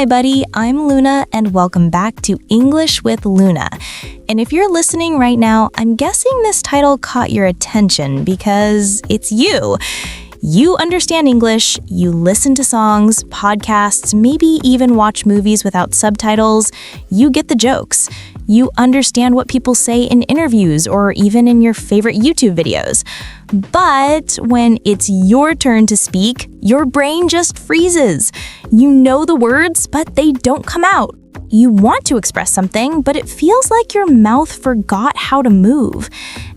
Hi, buddy. I'm Luna, and welcome back to English with Luna. And if you're listening right now, I'm guessing this title caught your attention because it's you. You understand English, you listen to songs, podcasts, maybe even watch movies without subtitles. You get the jokes. You understand what people say in interviews or even in your favorite YouTube videos. But when it's your turn to speak, your brain just freezes. You know the words, but they don't come out. You want to express something, but it feels like your mouth forgot how to move.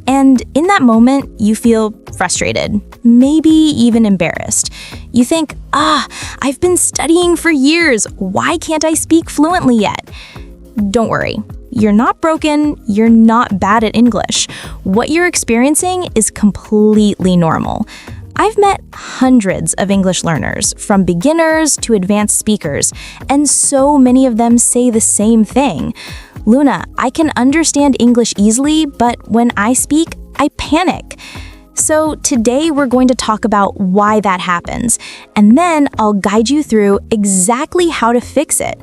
And in that moment, you feel frustrated, maybe even embarrassed. You think, I've been studying for years. Why can't I speak fluently yet? Don't worry. You're not broken. You're not bad at English. What you're experiencing is completely normal. I've met hundreds of English learners, from beginners to advanced speakers, and so many of them say the same thing. Luna, I can understand English easily, but when I speak, I panic. So today we're going to talk about why that happens, and then I'll guide you through exactly how to fix it.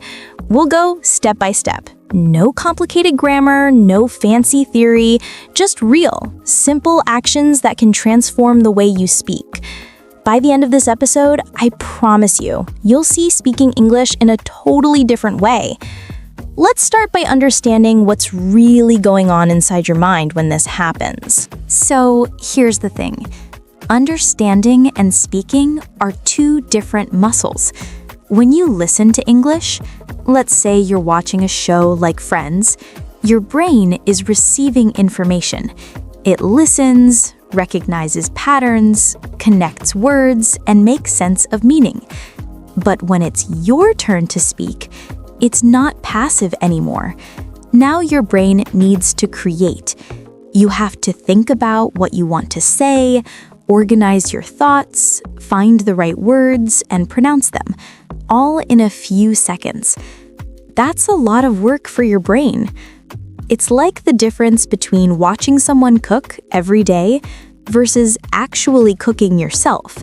We'll go step by step. No complicated grammar, no fancy theory, just real, simple actions that can transform the way you speak. By the end of this episode, I promise you'll see speaking English in a totally different way. Let's start by understanding what's really going on inside your mind when this happens. So here's the thing. Understanding and speaking are two different muscles. When you listen to English, let's say you're watching a show like Friends, your brain is receiving information. It listens, recognizes patterns, connects words, and makes sense of meaning. But when it's your turn to speak, it's not passive anymore. Now your brain needs to create. You have to think about what you want to say, organize your thoughts, find the right words, and pronounce them, all in a few seconds. That's a lot of work for your brain. It's like the difference between watching someone cook every day versus actually cooking yourself.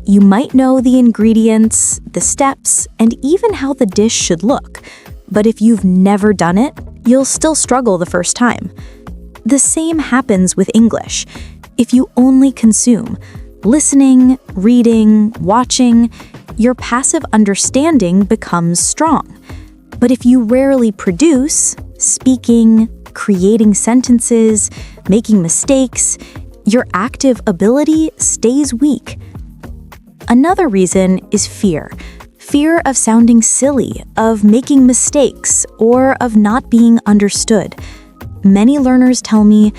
You might know the ingredients, the steps, and even how the dish should look. But if you've never done it, you'll still struggle the first time. The same happens with English. If you only consume, listening, reading, watching, your passive understanding becomes strong. But if you rarely produce, speaking, creating sentences, making mistakes, your active ability stays weak. Another reason is fear. Fear of sounding silly, of making mistakes, or of not being understood. Many learners tell me,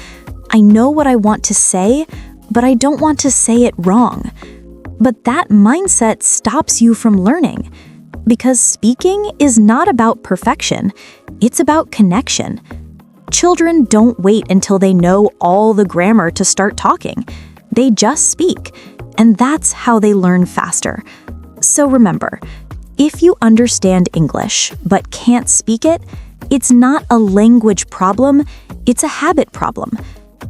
I know what I want to say, but I don't want to say it wrong. But that mindset stops you from learning. Because speaking is not about perfection, it's about connection. Children don't wait until they know all the grammar to start talking. They just speak, and that's how they learn faster. So remember, if you understand English but can't speak it, it's not a language problem, it's a habit problem.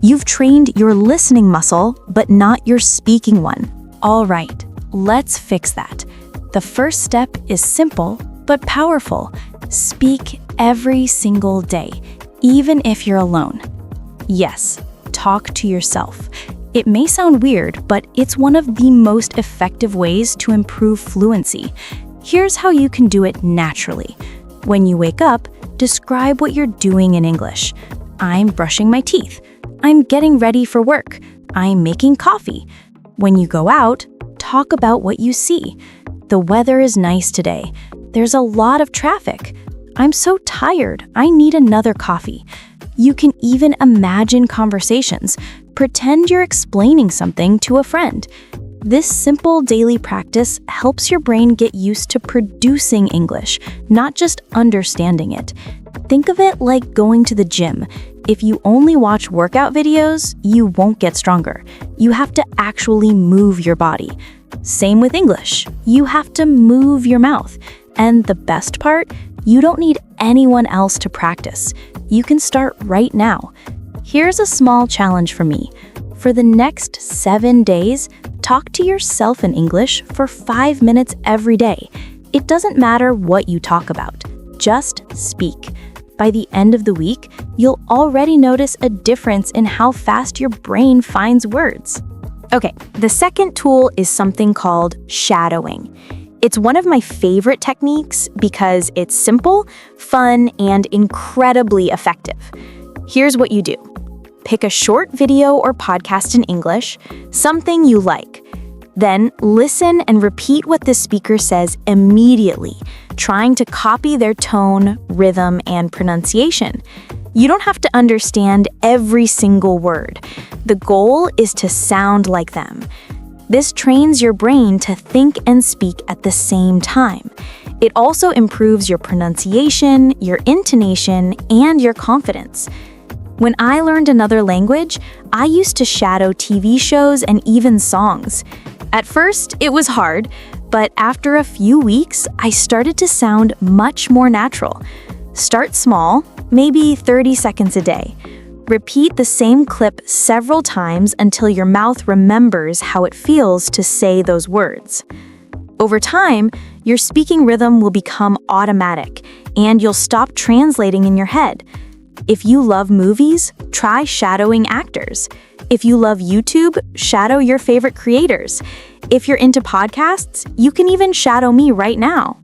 You've trained your listening muscle, but not your speaking one. All right, let's fix that. The first step is simple, but powerful. Speak every single day, even if you're alone. Yes, talk to yourself. It may sound weird, but it's one of the most effective ways to improve fluency. Here's how you can do it naturally. When you wake up, describe what you're doing in English. I'm brushing my teeth. I'm getting ready for work. I'm making coffee. When you go out, talk about what you see. The weather is nice today. There's a lot of traffic. I'm so tired. I need another coffee. You can even imagine conversations. Pretend you're explaining something to a friend. This simple daily practice helps your brain get used to producing English, not just understanding it. Think of it like going to the gym. If you only watch workout videos, you won't get stronger. You have to actually move your body. Same with English. You have to move your mouth. And the best part, you don't need anyone else to practice. You can start right now. Here's a small challenge for me. For the next 7 days, talk to yourself in English for 5 minutes every day. It doesn't matter what you talk about. Just speak. By the end of the week, you'll already notice a difference in how fast your brain finds words. Okay, the second tool is something called shadowing. It's one of my favorite techniques because it's simple, fun, and incredibly effective. Here's what you do. Pick a short video or podcast in English, something you like. Then listen and repeat what the speaker says immediately, trying to copy their tone, rhythm, and pronunciation. You don't have to understand every single word. The goal is to sound like them. This trains your brain to think and speak at the same time. It also improves your pronunciation, your intonation, and your confidence. When I learned another language, I used to shadow TV shows and even songs. At first, it was hard, but after a few weeks, I started to sound much more natural. Start small, maybe 30 seconds a day. Repeat the same clip several times until your mouth remembers how it feels to say those words. Over time, your speaking rhythm will become automatic, and you'll stop translating in your head. If you love movies, try shadowing actors. If you love YouTube, shadow your favorite creators. If you're into podcasts, you can even shadow me right now.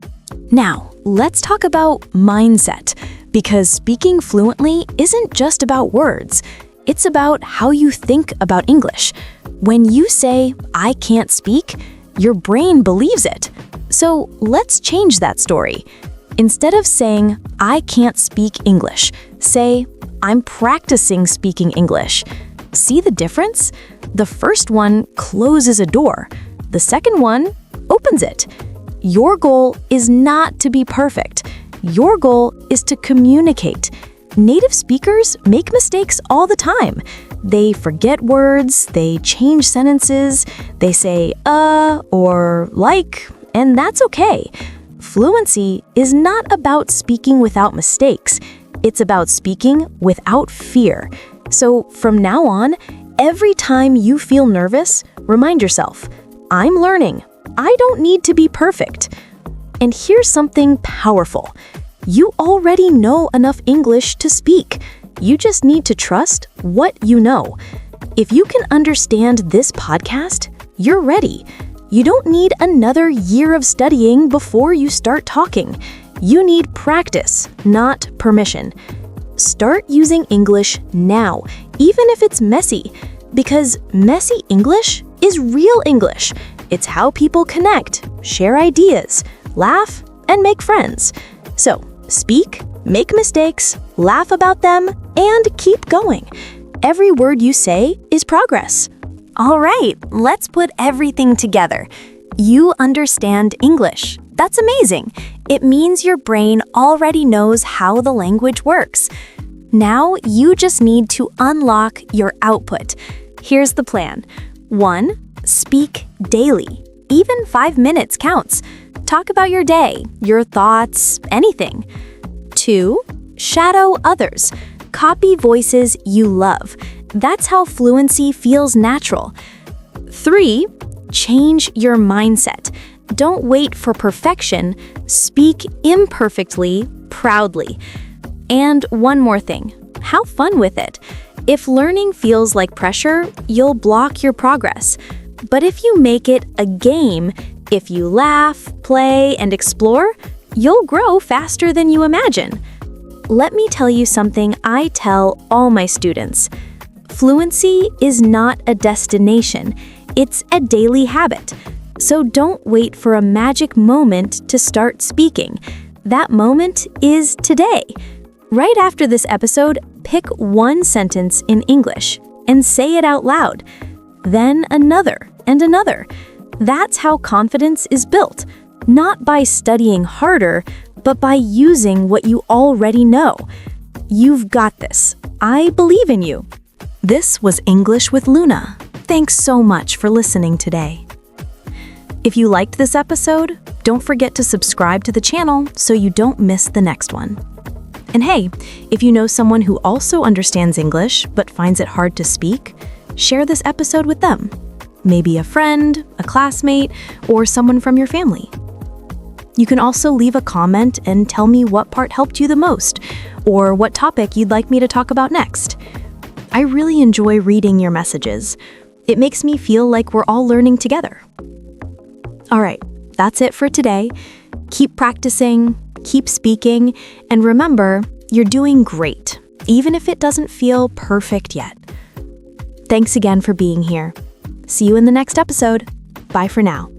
Now, let's talk about mindset, because speaking fluently isn't just about words. It's about how you think about English. When you say, "I can't speak," your brain believes it. So let's change that story. Instead of saying, "I can't speak English," say, "I'm practicing speaking English." See the difference? The first one closes a door. The second one opens it. Your goal is not to be perfect. Your goal is to communicate. Native speakers make mistakes all the time. They forget words, they change sentences, they say or like, and that's okay. Fluency is not about speaking without mistakes. It's about speaking without fear. So from now on, every time you feel nervous, remind yourself, I'm learning. I don't need to be perfect. And here's something powerful. You already know enough English to speak. You just need to trust what you know. If you can understand this podcast, you're ready. You don't need another year of studying before you start talking. You need practice, not permission. Start using English now, even if it's messy, because messy English is real English. It's how people connect, share ideas, laugh, and make friends. So, speak, make mistakes, laugh about them, and keep going. Every word you say is progress. All right, let's put everything together. You understand English. That's amazing. It means your brain already knows how the language works. Now you just need to unlock your output. Here's the plan. 1. Speak daily. Even 5 minutes counts. Talk about your day, your thoughts, anything. 2. Shadow others. Copy voices you love. That's how fluency feels natural. 3. Change your mindset. Don't wait for perfection. Speak imperfectly, proudly. And one more thing. Have fun with it. If learning feels like pressure, you'll block your progress. But if you make it a game, if you laugh, play, and explore, you'll grow faster than you imagine. Let me tell you something I tell all my students. Fluency is not a destination. It's a daily habit. So don't wait for a magic moment to start speaking. That moment is today. Right after this episode, pick one sentence in English and say it out loud. Then another and another. That's how confidence is built, not by studying harder, but by using what you already know. You've got this. I believe in you. This was English with Luna. Thanks so much for listening today. If you liked this episode, don't forget to subscribe to the channel so you don't miss the next one. And hey, if you know someone who also understands English but finds it hard to speak, share this episode with them. Maybe a friend, a classmate, or someone from your family. You can also leave a comment and tell me what part helped you the most, or what topic you'd like me to talk about next. I really enjoy reading your messages. It makes me feel like we're all learning together. All right, that's it for today. Keep practicing, keep speaking, and remember, you're doing great, even if it doesn't feel perfect yet. Thanks again for being here. See you in the next episode. Bye for now.